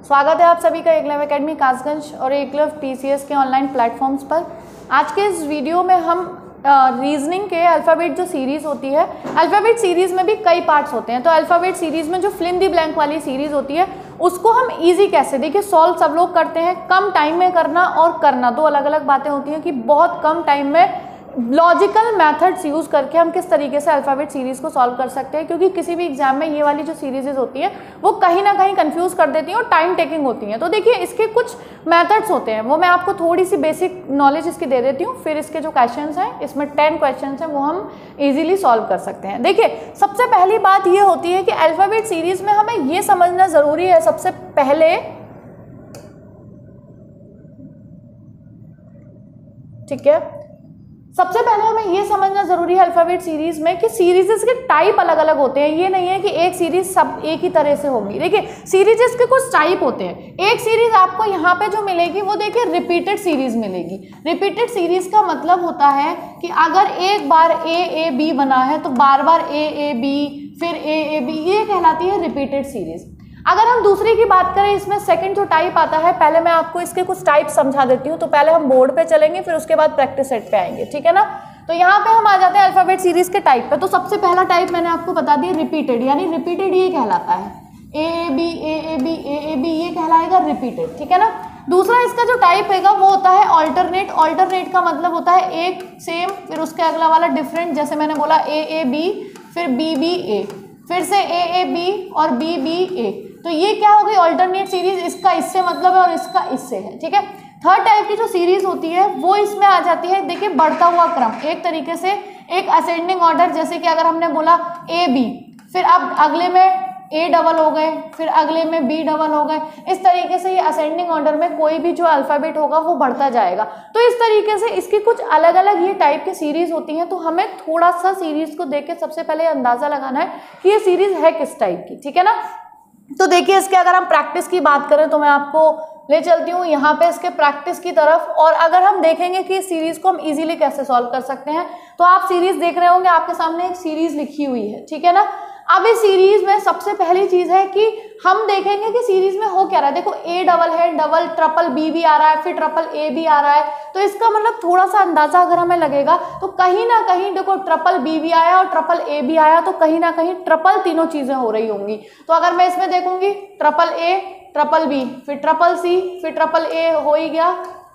स्वागत है आप सभी का एकलव्य एकेडमी कासगंज और एकलव्य टीसीएस के ऑनलाइन प्लेटफॉर्म्स पर। आज के इस वीडियो में हम रीजनिंग के अल्फ़ाबेट जो सीरीज़ होती है, अल्फ़ाबेट सीरीज़ में भी कई पार्ट्स होते हैं। तो अल्फ़ाबेट सीरीज़ में जो फिल इन द ब्लैंक वाली सीरीज़ होती है उसको हम इजी कैसे, देखिए सॉल्व सब लोग करते हैं, कम टाइम में करना और करना दो अलग अलग बातें होती हैं कि बहुत कम टाइम में लॉजिकल मेथड्स यूज़ करके हम किस तरीके से अल्फ़ाबेट सीरीज़ को सॉल्व कर सकते हैं। क्योंकि किसी भी एग्जाम में ये वाली जो सीरीज़ होती हैं वो कहीं ना कहीं कंफ्यूज कर देती हैं और टाइम टेकिंग होती हैं। तो देखिए इसके कुछ मेथड्स होते हैं, वो मैं आपको थोड़ी सी बेसिक नॉलेज इसकी दे देती हूँ। फिर इसके जो क्वेश्चंस हैं, इसमें 10 क्वेश्चंस हैं, वो हम इजीली सॉल्व कर सकते हैं। देखिए सबसे पहली बात ये होती है कि अल्फ़ाबेट सीरीज़ में हमें ये समझना ज़रूरी है सबसे पहले, ठीक है, सबसे पहले हमें ये समझना जरूरी है अल्फ़ाबेट सीरीज में कि सीरीजेस के टाइप अलग अलग होते हैं। ये नहीं है कि एक सीरीज सब एक ही तरह से होगी। देखिए सीरीजेस के कुछ टाइप होते हैं। एक सीरीज आपको यहाँ पे जो मिलेगी वो देखिए रिपीटेड सीरीज मिलेगी। रिपीटेड सीरीज का मतलब होता है कि अगर एक बार ए बी बना है तो बार बार ए बी फिर ए बी, ये कहलाती है रिपीटेड सीरीज। अगर हम दूसरी की बात करें, इसमें सेकंड जो टाइप आता है, पहले मैं आपको इसके कुछ टाइप समझा देती हूँ। तो पहले हम बोर्ड पे चलेंगे, फिर उसके बाद प्रैक्टिस सेट पे आएंगे, ठीक है ना। तो यहाँ पे हम आ जाते हैं अल्फ़ाबेट सीरीज के टाइप पे। तो सबसे पहला टाइप मैंने आपको बता दिया रिपीटेड, यानी रिपीटेड ये कहलाता है ए बी ये कहलाएगा रिपीटेड, ठीक है ना। दूसरा इसका जो टाइप है वो होता है ऑल्टरनेट। ऑल्टरनेट का मतलब होता है एक सेम फिर उसके अगला वाला डिफरेंट। जैसे मैंने बोला ए बी फिर बी ए, फिर से ए बी और बी ए। तो ये क्या हो गई ऑल्टरनेट सीरीज, इसका इससे मतलब है और इसका इससे है, ठीक है। थर्ड टाइप की जो सीरीज होती है वो इसमें आ जाती है, देखिए बढ़ता हुआ क्रम, एक तरीके से एक असेंडिंग ऑर्डर। जैसे कि अगर हमने बोला ए बी, फिर अब अगले में ए डबल हो गए, फिर अगले में बी डबल हो गए। इस तरीके से ये असेंडिंग ऑर्डर में कोई भी जो अल्फ़ाबेट होगा वो बढ़ता जाएगा। तो इस तरीके से इसकी कुछ अलग अलग ये टाइप की सीरीज होती हैं। तो हमें थोड़ा सा सीरीज को देख के सबसे पहले अंदाजा लगाना है कि ये सीरीज है किस टाइप की, ठीक है ना। तो देखिए इसके अगर हम प्रैक्टिस की बात करें तो मैं आपको ले चलती हूँ यहाँ पे इसके प्रैक्टिस की तरफ। और अगर हम देखेंगे कि इस सीरीज को हम इजीली कैसे सॉल्व कर सकते हैं, तो आप सीरीज देख रहे होंगे, आपके सामने एक सीरीज लिखी हुई है, ठीक है ना। अब इस सीरीज में सबसे पहली चीज है कि हम देखेंगे कि सीरीज में हो क्या रहा है। देखो ए डबल है, डबल ट्रिपल बी भी आ रहा है, फिर ट्रिपल ए भी आ रहा है। तो इसका मतलब थोड़ा सा अंदाजा अगर हमें लगेगा तो कहीं ना कहीं देखो ट्रिपल बी भी आया और ट्रिपल ए भी आया, तो कहीं ना कहीं ट्रिपल तीनों चीजें हो रही होंगी। तो अगर मैं इसमें देखूंगी ट्रिपल ए ट्रिपल बी फिर ट्रिपल सी फिर ट्रिपल ए हो ही गया,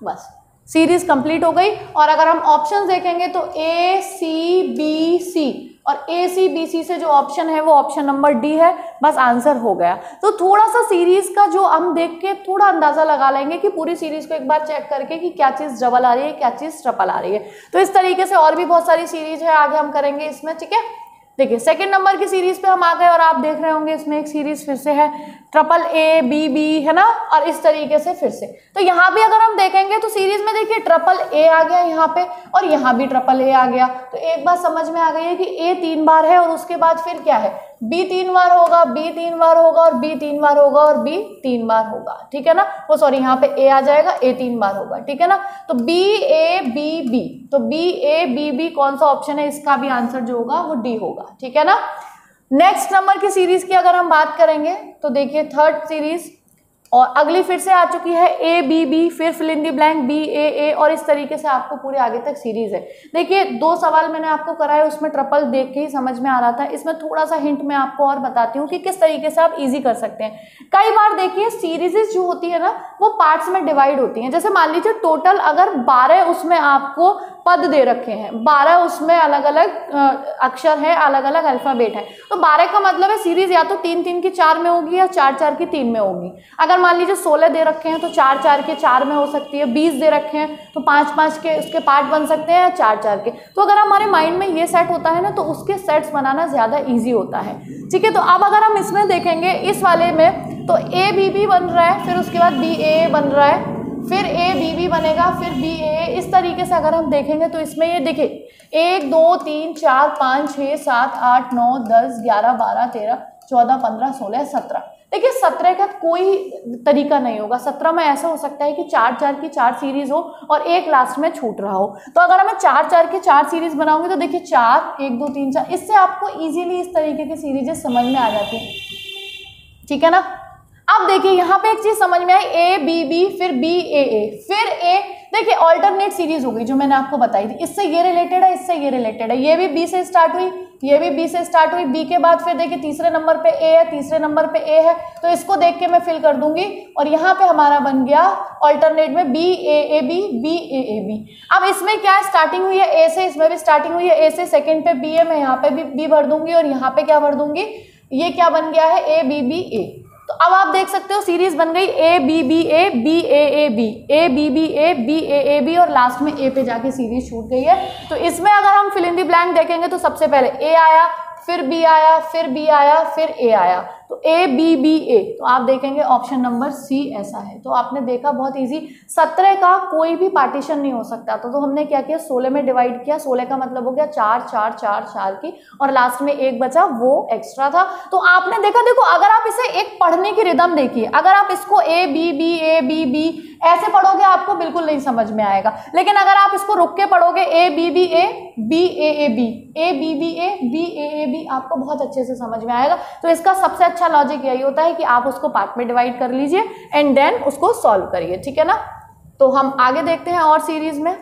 बस सीरीज कंप्लीट हो गई। और अगर हम ऑप्शन देखेंगे तो ए सी बी सी, और ए सी बी सी से जो ऑप्शन है वो ऑप्शन नंबर डी है, बस आंसर हो गया। तो थोड़ा सा सीरीज का जो हम देख के थोड़ा अंदाजा लगा लेंगे कि पूरी सीरीज को एक बार चेक करके कि क्या चीज डबल आ रही है, क्या चीज ट्रिपल आ रही है। तो इस तरीके से और भी बहुत सारी सीरीज है, आगे हम करेंगे इसमें, ठीक है। देखिए सेकंड नंबर की सीरीज पे हम आ गए और आप देख रहे होंगे इसमें एक सीरीज फिर से है ट्रिपल ए बी है ना, और इस तरीके से फिर से। तो यहाँ भी अगर हम देखेंगे तो सीरीज में देखिए ट्रिपल ए आ गया यहाँ पे और यहाँ भी ट्रिपल ए आ गया। तो एक बात समझ में आ गई है कि ए 3 बार है और उसके बाद फिर क्या है, बी 3 बार होगा, बी 3 बार होगा और बी 3 बार होगा और बी 3 बार होगा, ठीक है ना। वो सॉरी यहाँ पे ए आ जाएगा, ए 3 बार होगा, ठीक है ना। तो बी ए बी, तो बी ए बी कौन सा ऑप्शन है, इसका भी आंसर जो होगा वो डी होगा, ठीक है ना। नेक्स्ट नंबर की सीरीज की अगर हम बात करेंगे तो देखिए थर्ड सीरीज और अगली फिर से आ चुकी है ए बी फिर fill in the blank B A, और इस तरीके से आपको पूरे आगे तक सीरीज है। देखिए 2 सवाल मैंने आपको कराए, उसमें ट्रिपल देख के ही समझ में आ रहा था। इसमें थोड़ा सा हिंट मैं आपको और बताती हूँ कि किस तरीके से आप इजी कर सकते हैं। कई बार देखिए सीरीजेस जो होती है ना वो पार्ट्स में डिवाइड होती हैं। जैसे मान लीजिए टोटल अगर 12 उसमें आपको पद दे रखे हैं, 12 उसमें अलग अलग अक्षर है, अलग अलग अल्फाबेट है, तो 12 का मतलब है सीरीज या तो 3-3 की 4 में होगी या 4-4 की 3 में होगी। अगर मान लीजिए 16 दे रखे हैं तो 4-4 के 4 में हो सकती है, 20 दे रखे हैं तो 5-5 के उसके पार्ट बन सकते हैं या 4-4 के। तो अगर हमारे माइंड में ये सेट होता है ना तो उसके सेट्स बनाना ज्यादा ईजी होता है, ठीक है। तो अब अगर हम इसमें देखेंगे इस वाले में तो ए बी बन रहा है, फिर उसके बाद बी ए बन रहा है, फिर ए बी बनेगा, फिर बी ए। इस तरीके से अगर हम देखेंगे तो इसमें ये देखिए 1 2 3 4 5 6 7 8 9 10 11 12 13 14 15 16 17। देखिए 17 का कोई तरीका नहीं होगा। 17 में ऐसा हो सकता है कि 4-4 की 4 सीरीज हो और एक लास्ट में छूट रहा हो। तो अगर हमें 4-4 की 4 सीरीज बनाऊंगे तो देखिए 4 1 2 3 4, इससे आपको इजीली इस तरीके की सीरीजेस समझ में आ जाती है, ठीक है ना। अब देखिए यहाँ पे एक चीज समझ में आई, ए बी बी फिर बी ए फिर ए। देखिए ऑल्टरनेट सीरीज हो गई जो मैंने आपको बताई थी, इससे ये रिलेटेड है, इससे ये रिलेटेड है, ये भी बी से स्टार्ट हुई, ये भी बी से स्टार्ट हुई, बी के बाद फिर देखिए तीसरे नंबर पे ए है, तीसरे नंबर पे ए है, तो इसको देख के मैं फिल कर दूंगी और यहाँ पे हमारा बन गया ऑल्टरनेट में बी ए बी। अब इसमें क्या है, स्टार्टिंग हुई है ए से, इसमें भी स्टार्टिंग हुई है ए से, सेकंड पे बी है, मैं यहाँ पे भी बी भर दूंगी और यहाँ पे क्या भर दूंगी, ये क्या बन गया है, ए बी बी ए। तो अब आप देख सकते हो सीरीज बन गई A B B A B A B, A B B A B A B और लास्ट में ए पे जाके सीरीज छूट गई है। तो इसमें अगर हम फिल इन द ब्लैंक देखेंगे तो सबसे पहले ए आया, फिर बी आया, फिर बी आया, फिर ए आया, तो ए बी बी ए, तो आप देखेंगे ऑप्शन नंबर सी ऐसा है। तो आपने देखा बहुत इजी, 17 का कोई भी पार्टीशन नहीं हो सकता, तो हमने क्या किया, 16 में डिवाइड किया, 16 का मतलब हो गया 4 4 4 4 की, और लास्ट में एक बचा वो एक्स्ट्रा था। तो आपने देखा, देखो अगर आप इसे एक पढ़ने की रिदम देखिए, अगर आप इसको ए बी बी ऐसे पढ़ोगे आपको बिल्कुल नहीं समझ में आएगा, लेकिन अगर आप इसको रुक के पढ़ोगे A B B A B A B, A B B A B A B, आपको बहुत अच्छे से समझ में आएगा। तो इसका सबसे अच्छा लॉजिक यही होता है कि आप उसको पार्ट में डिवाइड कर लीजिए एंड देन उसको सॉल्व करिए, ठीक है ना। तो हम आगे देखते हैं और सीरीज में,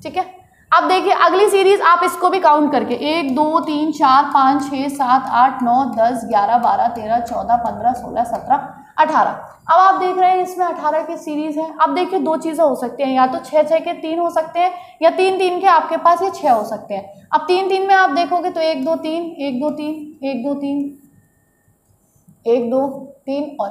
ठीक है। अब देखिए अगली सीरीज, आप इसको भी काउंट करके 1 2 3 4 5 6 7 8 9 10 11 12 13 14 15 16 17 18। अब आप देख रहे हैं इसमें 18 की सीरीज है। अब देखिए दो चीजें हो सकती हैं, या तो 6 6 के 3 हो सकते हैं, या 3 3 के आपके पास ये 6 हो सकते हैं। अब 3 3 में आप देखोगे तो 1 2 3 1 2 3 1 2 3 1 2 3 और,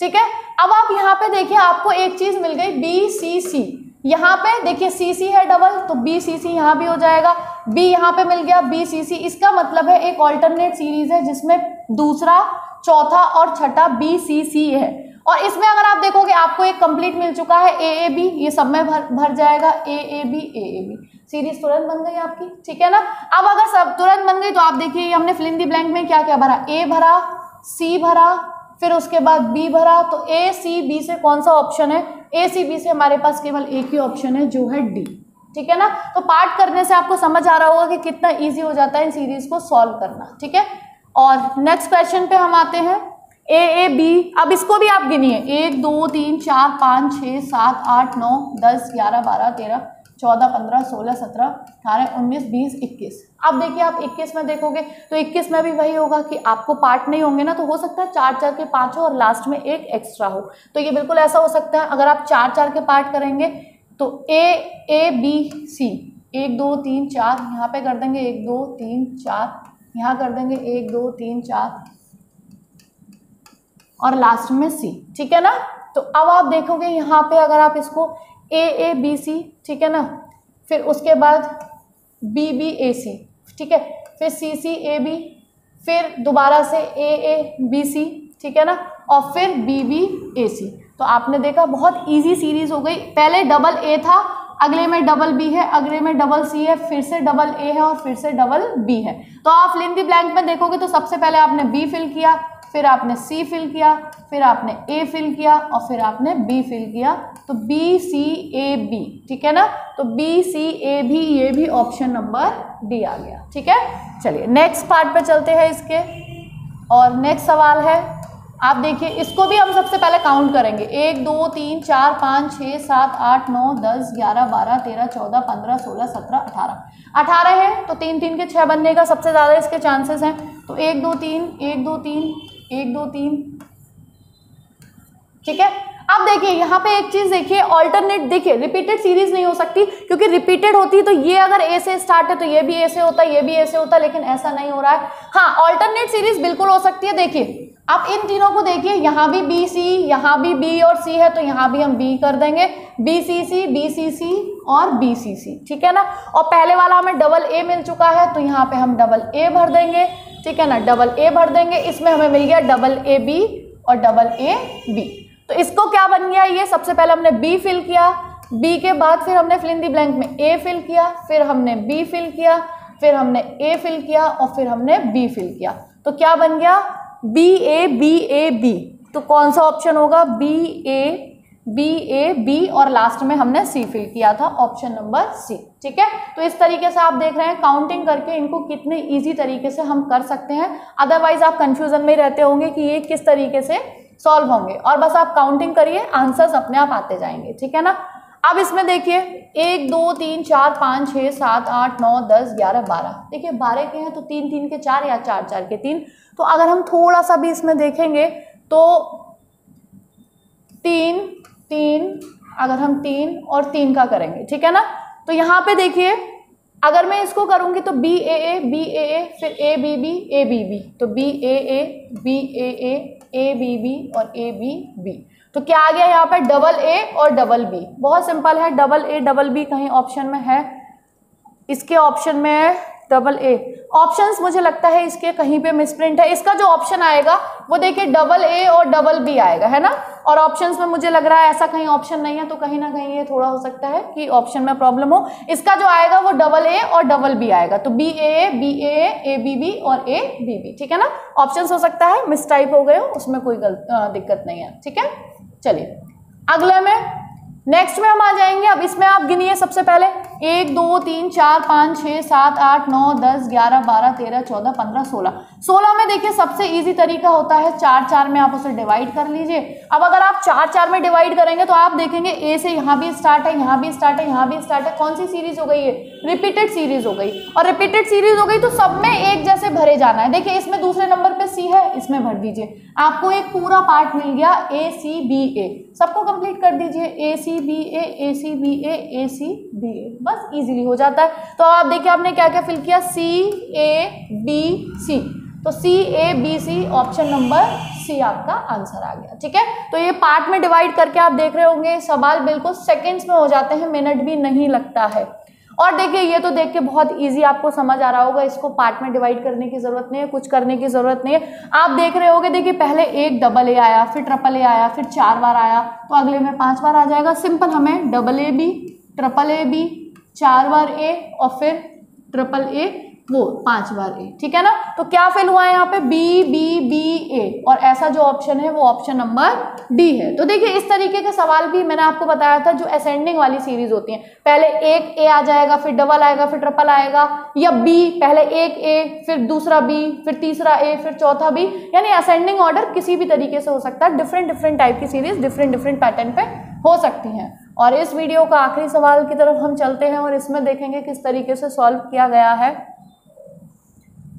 ठीक है। अब आप यहाँ पे देखिए आपको एक चीज मिल गई बी सी सी, यहाँ पे देखिए सी सी है डबल, तो बी सी सी यहाँ भी हो जाएगा, बी यहाँ पे मिल गया बी सी सी। इसका मतलब है एक ऑल्टरनेट सीरीज है जिसमें दूसरा, चौथा और छठा बी सी सी है। और इसमें अगर आप देखोगे आपको एक कंप्लीट मिल चुका है ए बी, ये सब में भर जाएगा ए बी, सीरीज तुरंत बन गई आपकी, ठीक है ना। अब अगर सब तुरंत बन गई तो आप देखिए हमने फिल इन द ब्लैंक में क्या क्या भरा, ए भरा, सी भरा, फिर उसके बाद बी भरा, तो ए सी बी से कौन सा ऑप्शन है, ए सी बी से हमारे पास केवल एक ही ऑप्शन है जो है डी, ठीक है ना। तो पार्ट करने से आपको समझ आ रहा होगा कि कितना इजी हो जाता है इन सीरीज को सॉल्व करना, ठीक है। और नेक्स्ट क्वेश्चन पे हम आते हैं, ए बी। अब इसको भी आप गिनिए, 1 2 3 4 5 6 7 8 9 10 11 12 13 14 15 16 17 18 19 20 21। अब देखिए आप 21 में देखोगे तो 21 में भी वही होगा कि आपको पार्ट नहीं होंगे ना, तो हो सकता है 4 4 के 5 हो और लास्ट में एक एक्स्ट्रा हो, तो ये बिल्कुल ऐसा हो सकता है। अगर आप 4 4 के पार्ट करेंगे तो ए बी सी 1 2 3 4 यहाँ पे कर देंगे, 1 2 3 4 यहाँ कर देंगे, 1 2 3 4 और लास्ट में सी, ठीक है ना। तो अब आप देखोगे यहाँ पे अगर आप इसको ए बी सी, ठीक है ना, फिर उसके बाद बी बी ए सी, ठीक है, फिर सी सी ए बी, फिर दोबारा से ए बी सी, ठीक है ना, और फिर बी बी ए सी। तो आपने देखा बहुत इजी सीरीज हो गई, पहले डबल ए था, अगले में डबल बी है, अगले में डबल सी है, फिर से डबल ए है और फिर से डबल बी है। तो आप फिल इन द ब्लैंक में देखोगे तो सबसे पहले आपने बी फिल किया, फिर आपने सी फिल किया, फिर आपने ए फिल किया और फिर आपने बी फिल किया, तो बी सी ए बी, ठीक है ना। तो बी सी ए बी, ये भी ऑप्शन नंबर डी आ गया, ठीक है। चलिए नेक्स्ट पार्ट पे चलते हैं इसके, और नेक्स्ट सवाल है, आप देखिए इसको भी हम सबसे पहले काउंट करेंगे, 1 2 3 4 5 6 7 8 9 10 11 12 13 14 15 16 17 18 है, तो 3 3 के 6 बनने का सबसे ज़्यादा इसके चांसेस हैं। तो 1 2 3 1 2 3 1 2 3, ठीक है। अब देखिए यहाँ पे एक चीज देखिए, ऑल्टरनेट देखिए रिपीटेड सीरीज नहीं हो सकती, क्योंकि रिपीटेड होती तो ये अगर ए से स्टार्ट है तो ये भी ए से होता, ये भी ए से होता, लेकिन ऐसा नहीं हो रहा है। हाँ ऑल्टरनेट सीरीज बिल्कुल हो सकती है। देखिए आप इन तीनों को देखिए, यहाँ भी बी सी, यहाँ भी बी और सी है, तो यहाँ भी हम बी कर देंगे, बी सी सी और बी सी सी, ठीक है ना। और पहले वाला हमें डबल ए मिल चुका है, तो यहाँ पे हम डबल ए भर देंगे, ठीक है ना, डबल ए भर देंगे। इसमें हमें मिल गया डबल ए बी और डबल ए बी। तो इसको क्या बन गया, ये सबसे पहले हमने बी फिल किया, बी के बाद फिर हमने फिल इन द ब्लैंक में ए फिल किया, फिर हमने बी फिल किया, फिर हमने ए फिल किया और फिर हमने बी फिल किया। तो क्या बन गया, बी ए बी। तो कौन सा ऑप्शन होगा, बी ए बी और लास्ट में हमने सी फिल किया था, ऑप्शन नंबर सी, ठीक है। तो इस तरीके से आप देख रहे हैं काउंटिंग करके इनको कितने इजी तरीके से हम कर सकते हैं। अदरवाइज आप कंफ्यूजन में रहते होंगे कि ये किस तरीके से सॉल्व होंगे, और बस आप काउंटिंग करिए, आंसर्स अपने आप आते जाएंगे, ठीक है ना। अब इसमें देखिए 1 2 3 4 5 6 7 8 9 10 11 12, देखिए 12 के हैं तो 3 3 के 4 या 4 4 के 3। तो अगर हम थोड़ा सा भी इसमें देखेंगे तो 3 3, अगर हम 3 और 3 का करेंगे, ठीक है ना, तो यहाँ पे देखिए अगर मैं इसको करूंगी तो B A A B A A, फिर A B B A B B, तो B A A B A B B और ए बी बी, तो क्या आ गया यहाँ पे डबल ए और डबल बी। बहुत सिंपल है, डबल ए डबल बी कहीं ऑप्शन में है, इसके ऑप्शन में है डबल ए। ऑप्शंस मुझे लगता है इसके कहीं पे मिसप्रिंट है, इसका जो ऑप्शन आएगा वो देखिए डबल ए और डबल बी आएगा, है ना, और ऑप्शंस में मुझे लग रहा है ऐसा कहीं ऑप्शन नहीं है, तो कहीं ना कहीं ये थोड़ा हो सकता है कि ऑप्शन में प्रॉब्लम हो। इसका जो आएगा वो डबल ए और डबल बी आएगा, तो बी ए बी बी और ए बी बी, ठीक है ना। ऑप्शंस हो सकता है मिस टाइप हो गए हो, उसमें कोई दिक्कत नहीं है, ठीक है। चलिए अगले में, नेक्स्ट में हम आ जाएंगे। अब इसमें आप गिनिए सबसे पहले 1 2 3 4 5 6 7 8 9 10 11 12 13 14 15 16। 16 में देखिए सबसे इजी तरीका होता है 4 4 में आप उसे डिवाइड कर लीजिए। अब अगर आप 4 4 में डिवाइड करेंगे तो आप देखेंगे ए से यहाँ भी स्टार्ट है, यहाँ भी स्टार्ट है, यहाँ भी स्टार्ट है, कौन सी सीरीज हो गई है, रिपीटेड सीरीज हो गई, और रिपीटेड सीरीज हो गई तो सब में एक जैसे भरे जाना है। देखिए इसमें दूसरे नंबर पे सी है, इसमें भर दीजिए, आपको एक पूरा पार्ट मिल गया ए सी बी ए, सबको कंप्लीट कर दीजिए, ए सी बी ए सी बी ए सी बी ए, बस इजीली हो जाता है। तो आप देखिए आपने क्या क्या फिल किया, सी ए बी सी, तो C A B C, option number C आपका आंसर आ गया, ठीक है। तो ये पार्ट में डिवाइड करके आप देख रहे होंगे सवाल बिल्कुल सेकंड्स में हो जाते हैं, मिनट भी नहीं लगता है। और देखिए ये तो देख के बहुत इजी आपको समझ आ रहा होगा, इसको पार्ट में डिवाइड करने की जरूरत नहीं है, कुछ करने की जरूरत नहीं है। आप देख रहे होगे, देखिए पहले एक डबल ए आया, फिर ट्रिपल ए आया, फिर 4 बार आया, तो अगले में 5 बार आ जाएगा। सिंपल, हमें double A B, triple A B, 4 बार ए और फिर ट्रिपल ए वो 5 बार ए, ठीक है ना। तो क्या फिल हुआ है यहाँ पे, बी बी बी ए, और ऐसा जो ऑप्शन है वो ऑप्शन नंबर डी है। तो देखिए इस तरीके के सवाल भी मैंने आपको बताया था, जो असेंडिंग वाली सीरीज होती है, पहले एक ए आ जाएगा, फिर डबल आएगा, फिर ट्रिपल आएगा, या बी पहले एक ए, फिर दूसरा बी, फिर तीसरा ए, फिर चौथा बी, यानी असेंडिंग ऑर्डर किसी भी तरीके से हो सकता है। डिफरेंट टाइप की सीरीज डिफरेंट पैटर्न पे हो सकती हैं। और इस वीडियो का आखिरी सवाल की तरफ हम चलते हैं और इसमें देखेंगे किस तरीके से सॉल्व किया गया है,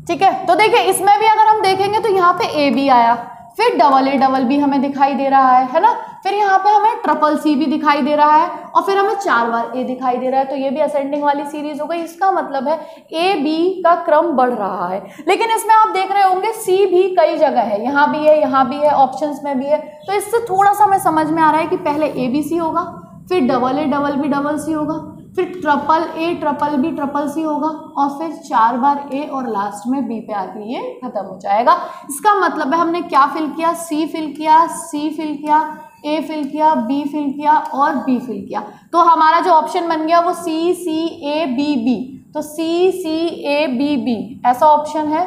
ठीक है। तो देखिए इसमें भी अगर हम देखेंगे तो यहाँ पे ए बी आया, फिर डबल बी हमें दिखाई दे रहा है ना, फिर यहाँ पे हमें ट्रिपल सी भी दिखाई दे रहा है, और फिर हमें 4 बार ए दिखाई दे रहा है, तो ये भी असेंडिंग वाली सीरीज हो गई। इसका मतलब है ए बी का क्रम बढ़ रहा है। लेकिन इसमें आप देख रहे होंगे सी भी कई जगह है, यहाँ भी है, यहाँ भी है, ऑप्शंस में भी है, तो इससे थोड़ा सा हमें समझ में आ रहा है कि पहले ए बी सी होगा, फिर डबल बी डबल सी होगा, फिर triple A triple B triple C होगा, और फिर 4 बार ए और लास्ट में बी पे आके ये खत्म हो जाएगा। इसका मतलब है हमने क्या फिल किया, सी फिल किया, सी फिल किया, ए फिल किया, बी फिल किया और बी फिल किया, तो हमारा जो ऑप्शन बन गया वो सी सी ए बी बी, तो सी सी ए बी बी ऐसा ऑप्शन है,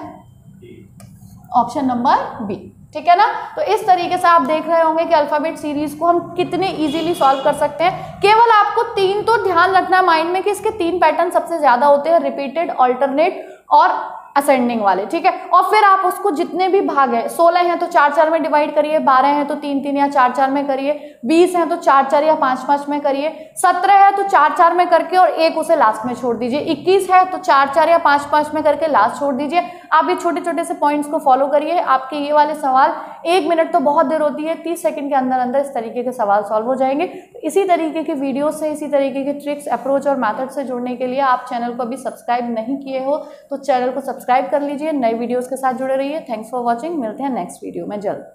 ऑप्शन नंबर बी, ठीक है ना। तो इस तरीके से आप देख रहे होंगे कि अल्फाबेट सीरीज को हम कितने इजीली सॉल्व कर सकते हैं। केवल आपको 3 तो ध्यान रखना है माइंड में कि इसके 3 पैटर्न सबसे ज्यादा होते हैं, रिपीटेड, ऑल्टरनेट और असेंडिंग वाले, ठीक है। और फिर आप उसको जितने भी भाग है, 16 हैं तो 4 4 में डिवाइड करिए, 12 हैं तो 3 3 या 4 4 में करिए, 20 हैं तो 4 4 या 5 5 में करिए, 17 है तो 4 4 में करके और एक उसे लास्ट में छोड़ दीजिए, 21 है तो 4 4 या 5 5 में करके लास्ट छोड़ दीजिए। आप ये छोटे छोटे से पॉइंट्स को फॉलो करिए, आपके ये वाले सवाल 1 मिनट तो बहुत देर होती है, 30 सेकंड के अंदर अंदर इस तरीके के सवाल सॉल्व हो जाएंगे। इसी तरीके के वीडियो से, इसी तरीके के ट्रिक्स, अप्रोच और मैथड से जुड़ने के लिए आप चैनल को अभी सब्सक्राइब नहीं किए हो तो चैनल को सब्सक्राइब कर लीजिए, नए वीडियोस के साथ जुड़े रहिए। थैंक्स फॉर वॉचिंग, मिलते हैं नेक्स्ट वीडियो में जल्द।